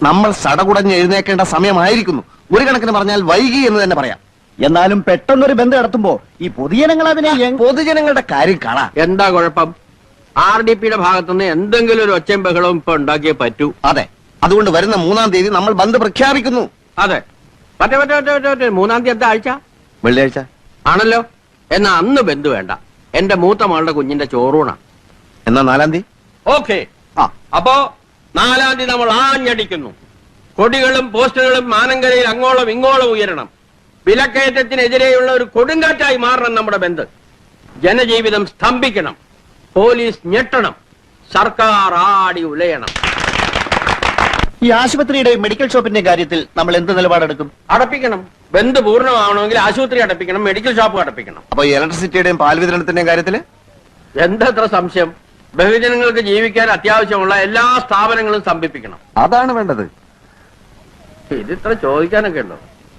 നമ്മൾ സടകുടഞ്ഞ് എഴുന്നേക്കേണ്ട സമയമായിരിക്കുന്നു. ഒരു കണക്കിന് പറഞ്ഞാൽ വൈകി എന്ന് തന്നെ പറയാം. എന്നാലും പെട്ടെന്നൊരു ബന്ധം നടത്തുമ്പോ ഈ പൊതുജനങ്ങൾ അതിനെ പൊതുജനങ്ങളുടെ കാര്യം കാണാ. എന്താ കുഴപ്പം? RDPയുടെ ഭാഗത്തുനിന്ന് എന്തെങ്കിലും ഒരു ഒച്ചയും ബഹളവും ഇപ്പൊ ഉണ്ടാക്കിയേ പറ്റൂ. അതെ, അതുകൊണ്ട് വരുന്ന 3-ാം തീയതി നമ്മൾ ബന്ദ് പ്രഖ്യാപിക്കുന്നു. അതെ, മറ്റേ 3-ാം തീയതി എന്താ ആഴ്ച? വെള്ളിയാഴ്ച ആണല്ലോ. എന്നാ അന്ന് ബന്ധു വേണ്ട, എന്റെ മൂത്ത മകളുടെ കുഞ്ഞിന്റെ ചോറൂണ. എന്നാ 4-ാം തീയതി. ഓക്കെ. അപ്പോ 4-ാം തീയതി നമ്മൾ ആഞ്ഞടിക്കുന്നു. കൊടികളും പോസ്റ്ററുകളും മാനങ്കരയിൽ അങ്ങോളം ഇങ്ങോളം ഉയരണം. വിലക്കയറ്റത്തിനെതിരെയുള്ള ഒരു കൊടുങ്കാറ്റായി മാറണം നമ്മുടെ ബന്ദ്. ജനജീവിതം സ്തംഭിക്കണം, പോലീസ് ഞെട്ടണം, സർക്കാർ ആടി ഉലയണം. ഈ ആശുപത്രിയുടെ മെഡിക്കൽ ഷോപ്പിന്റെ കാര്യത്തിൽ നമ്മൾ എന്ത് നിലപാടെടുക്കും? അടപ്പിക്കണം. ബന്ദ് പൂർണ്ണമാവണമെങ്കിൽ ആശുപത്രി അടപ്പിക്കണം, മെഡിക്കൽ ഷോപ്പ് അടപ്പിക്കണം. അപ്പൊ ഇലക്ട്രിസിറ്റിയുടെയും പാൽ വിതരണത്തിന്റെയും കാര്യത്തില് എന്തത്ര സംശയം? ബഹുജനങ്ങൾക്ക് ജീവിക്കാൻ അത്യാവശ്യമുള്ള എല്ലാ സ്ഥാപനങ്ങളും സ്തംഭിപ്പിക്കണം. അതാണ് വേണ്ടത്. ഇതിത്ര ചോദിക്കാനൊക്കെ ഉണ്ടോ?